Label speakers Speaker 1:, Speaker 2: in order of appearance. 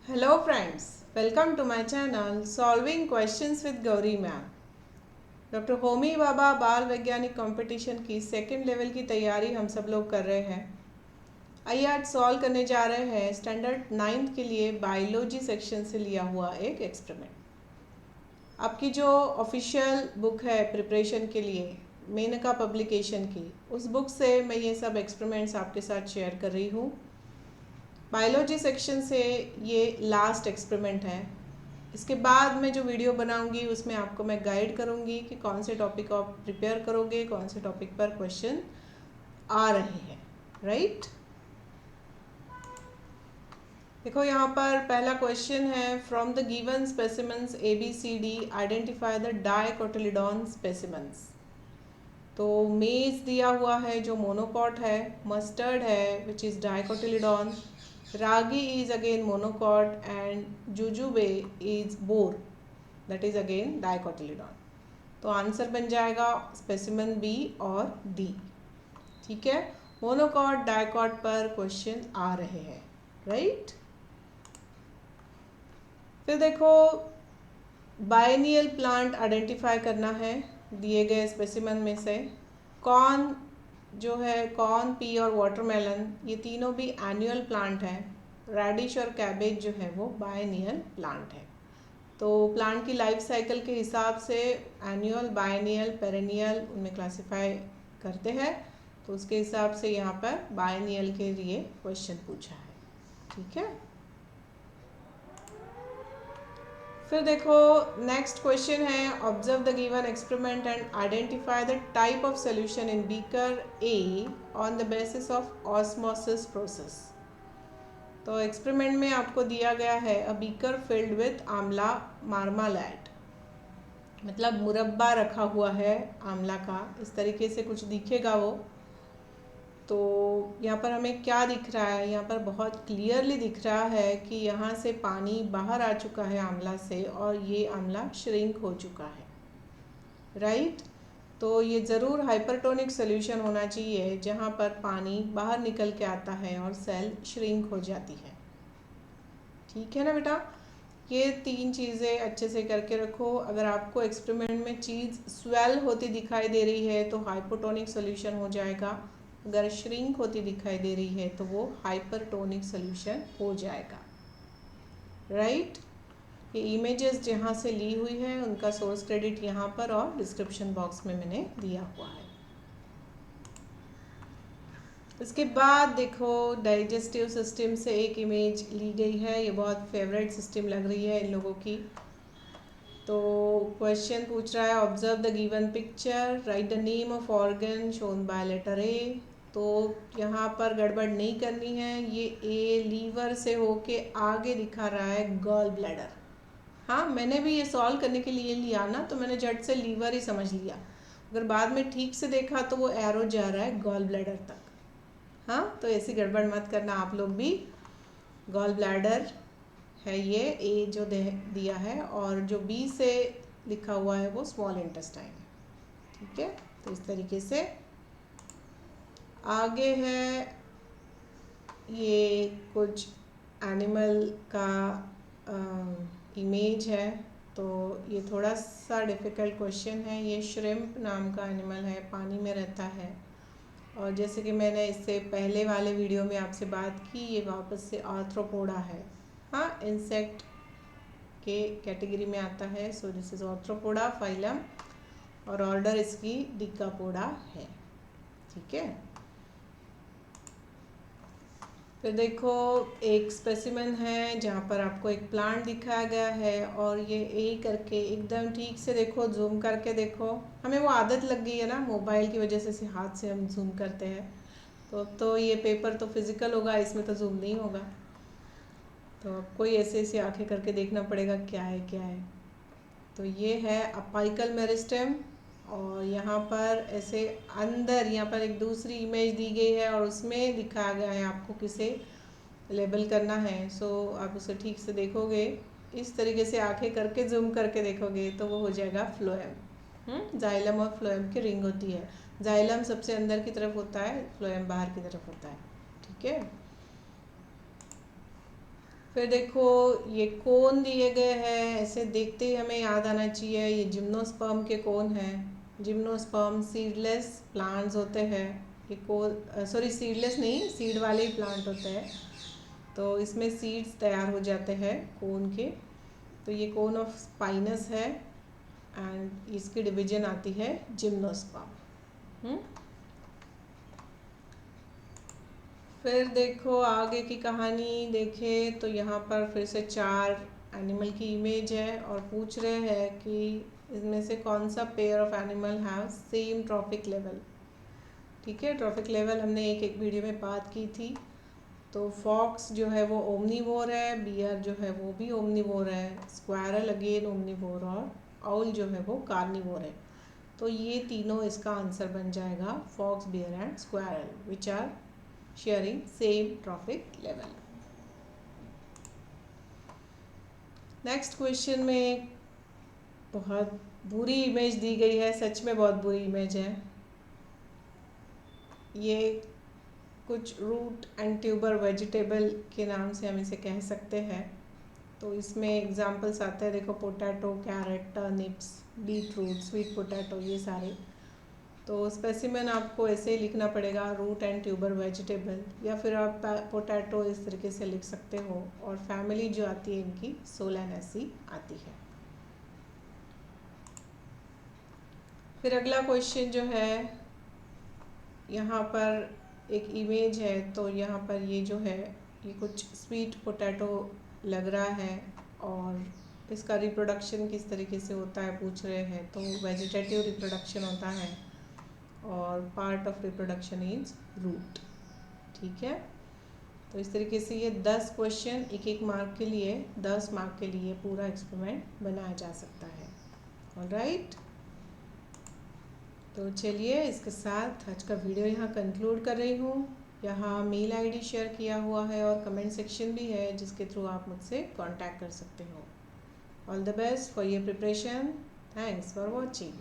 Speaker 1: Hello friends, welcome to my channel Solving Questions with Gauri Ma'am। Doctor Homi Bhabha बाल वैज्ञानिक competition की second level की तैयारी हम सब लोग कर रहे हैं। आइए आज सॉल्व करने जा रहे हैं स्टैंडर्ड 9th के लिए बायोलॉजी सेक्शन से लिया हुआ एक एक्सपेरिमेंट। आपकी जो ऑफिशियल बुक है प्रिपरेशन के लिए मेनका पब्लिकेशन की, उस बुक से मैं ये सब एक्सपेरिमेंट्स आपके साथ शेयर कर रही हूँ। बायोलॉजी सेक्शन से ये लास्ट एक्सपेरिमेंट है। इसके बाद मैं जो वीडियो बनाऊंगी उसमें आपको मैं गाइड करूंगी कि कौन से टॉपिक आप प्रिपेयर करोगे, कौन से टॉपिक पर क्वेश्चन आ रहे हैं, राइट। देखो यहाँ पर पहला क्वेश्चन है, from the given specimens ABCD identify the dicotyledon specimens. तो मेज दिया हुआ है जो मोनोकॉट है, मस्टर्ड है which is dicotyledon, ragi is again monocot and jujube is boar, that is again dicotyledon। तो आंसर बन जाएगा स्पेसिमेन बी और डी। ठीक है, मोनोकॉट डाइकॉट पर क्वेश्चन आ रहे हैं, राइट। फिर देखो बायनियल प्लांट आइडेंटिफाई करना है दिए गए स्पेसिमेन में से। कॉर्न जो है, कॉर्न, पी और वाटरमेलन, ये तीनों भी एनुअल प्लांट हैं। रेडिश और कैबेज जो है वो बायनियल प्लांट है। तो प्लांट की लाइफ साइकिल के हिसाब से एनुअल, बायनियल, पेरेनियल उनमें क्लासिफाई करते हैं। तो उसके हिसाब से यहाँ पर बायनियल के लिए क्वेश्चन पूछा है, ठीक है। फिर देखो नेक्स्ट क्वेश्चन है, observe the given experiment and identify the type of solution in beaker A on the basis of osmosis process. तो एक्सपेरिमेंट में आपको दिया गया है अ बीकर फिल्ड विथ आंवला मार्मालेड, मतलब मुरब्बा रखा हुआ है आंवला का, इस तरीके से कुछ दिखेगा वो। तो यहाँ पर हमें क्या दिख रहा है, यहाँ पर बहुत क्लियरली दिख रहा है कि यहाँ से पानी बाहर आ चुका है आंवला से और ये आंवला श्रिंक हो चुका है, राइट। तो ये ज़रूर हाइपरटोनिक सोल्यूशन होना चाहिए जहाँ पर पानी बाहर निकल के आता है और सेल श्रिंक हो जाती है, ठीक है ना बेटा। ये तीन चीज़ें अच्छे से करके रखो। अगर आपको एक्सपेरिमेंट में चीज़ स्वेल होती दिखाई दे रही है तो हाइपोटोनिक सोल्यूशन हो जाएगा, अगर श्रिंक होती दिखाई दे रही है तो वो हाइपरटोनिक सोल्यूशन हो जाएगा, राइट। ये इमेजेस जहाँ से ली हुई है उनका सोर्स क्रेडिट यहाँ पर और डिस्क्रिप्शन बॉक्स में मैंने दिया हुआ है। उसके बाद देखो डाइजेस्टिव सिस्टम से एक इमेज ली गई है, ये बहुत फेवरेट सिस्टम लग रही है इन लोगों की। तो क्वेश्चन पूछ रहा है, observe the given picture, write the name of organ shown by letter A. तो यहाँ पर गड़बड़ नहीं करनी है, ये ए लीवर से होके आगे दिखा रहा है गॉल ब्लैडर। हाँ, मैंने भी ये सॉल्व करने के लिए लिया ना, तो मैंने झट से लीवर ही समझ लिया। अगर बाद में ठीक से देखा तो वो एरो जा रहा है गॉल ब्लैडर तक। हाँ, तो ऐसी गड़बड़ मत करना आप लोग भी। गॉल ब्लैडर है ये ए जो दिया है, और जो बी से लिखा हुआ है वो स्मॉल इंटेस्टाइन है, ठीक है। तो इस तरीके से आगे है, ये कुछ एनिमल का इमेज है। तो ये थोड़ा सा डिफ़िकल्ट क्वेश्चन है। ये श्रिम्प नाम का एनिमल है, पानी में रहता है। और जैसे कि मैंने इससे पहले वाले वीडियो में आपसे बात की, ये वापस से आर्थ्रोपोडा है। हाँ, इंसेक्ट के कैटेगरी में आता है। So this is arthropoda phylum, और ऑर्डर इसकी डिकापोडा है, ठीक है। फिर देखो एक स्पेसिमेन है जहाँ पर आपको एक प्लांट दिखाया गया है, और ये ए करके एकदम ठीक से देखो, जूम करके देखो। हमें वो आदत लग गई है ना मोबाइल की वजह से हाथ से हम जूम करते हैं। तो ये पेपर तो फिज़िकल होगा, इसमें तो जूम नहीं होगा। तो आपको ऐसे ऐसे आंखें करके देखना पड़ेगा क्या है क्या है। तो ये है अपाइकल मेरिस्टेम, और यहाँ पर ऐसे अंदर यहाँ पर एक दूसरी इमेज दी गई है और उसमें दिखाया गया है आपको किसे लेबल करना है। सो आप उसे ठीक से देखोगे, इस तरीके से आंखें करके जूम करके देखोगे तो वो हो जाएगा फ्लोएम। जाइलम और फ्लोएम की रिंग होती है। जाइलम सबसे अंदर की तरफ होता है, फ्लोएम बाहर की तरफ होता है, ठीक है। फिर देखो ये कोन दिए गए हैं, ऐसे देखते ही हमें याद आना चाहिए ये जिम्नोस्पर्म के कोन हैं। जिम्नोस्पर्म सीडलेस प्लांट्स होते हैं। ये कोन सॉरी सीडलेस नहीं, सीड वाले ही प्लांट होते हैं। तो इसमें सीड्स तैयार हो जाते हैं कोन के। तो ये कोन ऑफ स्पाइनस है एंड इसकी डिवीजन आती है जिम्नोस्पर्म। फिर देखो आगे की कहानी देखें तो यहाँ पर फिर से 4 एनिमल की इमेज है और पूछ रहे हैं कि इसमें से कौन सा pair of animal have same trophic level. ठीक है, ट्रॉफिक लेवल हमने एक वीडियो में बात की थी। तो फॉक्स जो है वो ओमनीवोर है, बियर जो है वो भी ओमनीवोर है, स्क्वायरल अगेन ओमनीवोर और आउल जो है वो कार्निवोर है। तो ये तीनों इसका आंसर बन जाएगा, fox, bear and squirrel which are sharing same trophic level. Next question में बहुत बुरी इमेज दी गई है, सच में बहुत बुरी इमेज है। ये कुछ रूट एंड ट्यूबर वेजिटेबल के नाम से हम इसे कह सकते हैं। तो इसमें एग्जांपल्स आते हैं, देखो potato, carrot, turnips, beetroot, sweet potato, ये सारे। तो स्पेसिमेन आपको ऐसे ही लिखना पड़ेगा, रूट एंड ट्यूबर वेजिटेबल, या फिर आप पोटैटो इस तरीके से लिख सकते हो। और फैमिली जो आती है इनकी सोलानेसी आती है। फिर अगला क्वेश्चन जो है, यहाँ पर एक इमेज है। तो यहाँ पर ये जो है ये कुछ स्वीट पोटैटो लग रहा है और इसका रिप्रोडक्शन किस तरीके से होता है पूछ रहे हैं। तो वेजिटेटिव रिप्रोडक्शन होता है और part of reproduction is root. ठीक है, तो इस तरीके से ये 10 क्वेश्चन एक मार्क के लिए, 10 मार्क के लिए पूरा एक्सपेरिमेंट बनाया जा सकता है। ऑलराइट, तो चलिए इसके साथ आज का वीडियो यहाँ कंक्लूड कर रही हूँ। यहाँ मेल आईडी शेयर किया हुआ है और कमेंट सेक्शन भी है जिसके थ्रू आप मुझसे कांटेक्ट कर सकते हो। All the best for your preparation. Thanks for watching.